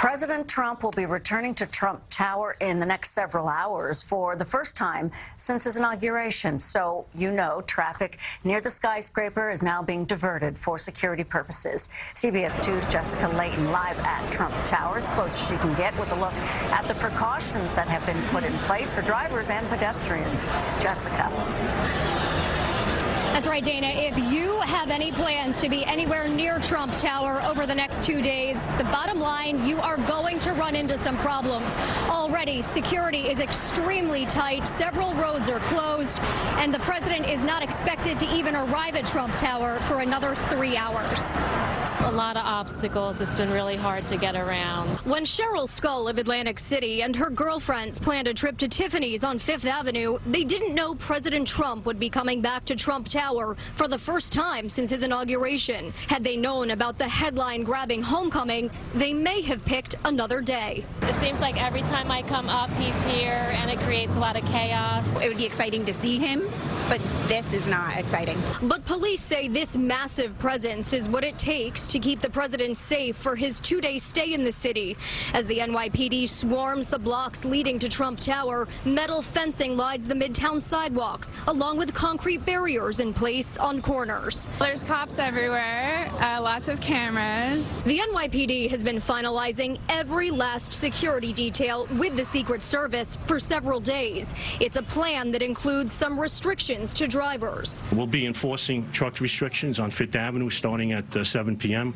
President Trump will be returning to Trump Tower in the next several hours for the first time since his inauguration. So, you know, traffic near the skyscraper is now being diverted for security purposes. CBS 2's Jessica Layton live at Trump Tower, as close as she can get, with a look at the precautions that have been put in place for drivers and pedestrians. Jessica. That's right, Dana. If you have any plans to be anywhere near Trump Tower over the next 2 days, the bottom line, you are going to run into some problems. Already, security is extremely tight. Several roads are closed, and the president is not expected to even arrive at Trump Tower for another 3 hours. A lot of obstacles. It's been really hard to get around. When Cheryl Skull of Atlantic City and her girlfriends planned a trip to Tiffany's on 5th Avenue, they didn't know President Trump would be coming back to Trump Tower for the first time since his inauguration. Had they known about the headline-grabbing homecoming, they may have picked another day. It seems like every time I come up, he's here, and it creates a lot of chaos. It would be exciting to see him, but this is not exciting. But police say this massive presence is what it takes to keep the president safe for his 2-day stay in the city. As the NYPD swarms the blocks leading to Trump Tower, metal fencing lines the Midtown sidewalks, along with concrete barriers in place on corners. There's cops everywhere, lots of cameras. The NYPD has been finalizing every last security detail with the Secret Service for several days. It's a plan that includes some restrictions to drivers. We'll be enforcing truck restrictions on 5th Avenue starting at 7 p.m.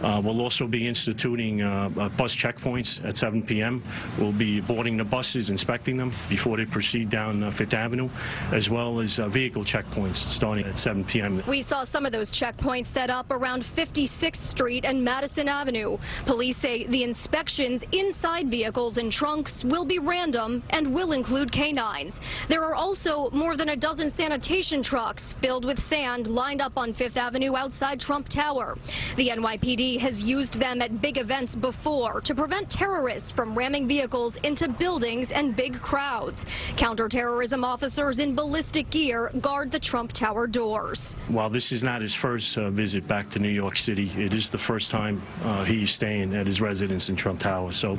We'll also be instituting bus checkpoints at 7 p.m. We'll be boarding the buses, inspecting them before they proceed down 5th Avenue, as well as vehicle checkpoints starting at 7 p.m. We saw some of those checkpoints set up around 56th Street and Madison Avenue. Police say the inspections inside vehicles and trunks will be random and will include canines. There are also more than a dozen sanitation trucks filled with sand lined up on 5th Avenue outside Trump Tower. The NYPD has used them at big events before to prevent terrorists from ramming vehicles into buildings and big crowds. Counterterrorism officers in ballistic gear guard the Trump Tower doors. While this is not his first visit back to New York City, it is the first time he's staying at his residence in Trump Tower. So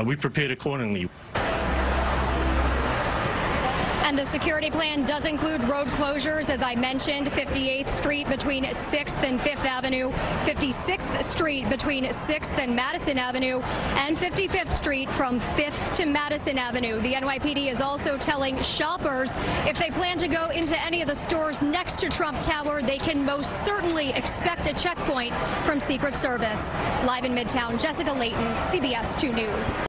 we prepared accordingly. And the security plan does include road closures, as I mentioned, 58th Street between 6th and 5th Avenue, 56th Street between 6th and Madison Avenue, and 55th Street from 5th to Madison Avenue. The NYPD is also telling shoppers if they plan to go into any of the stores next to Trump Tower, they can most certainly expect a checkpoint from Secret Service. Live in Midtown, Jessica Layton, CBS 2 News.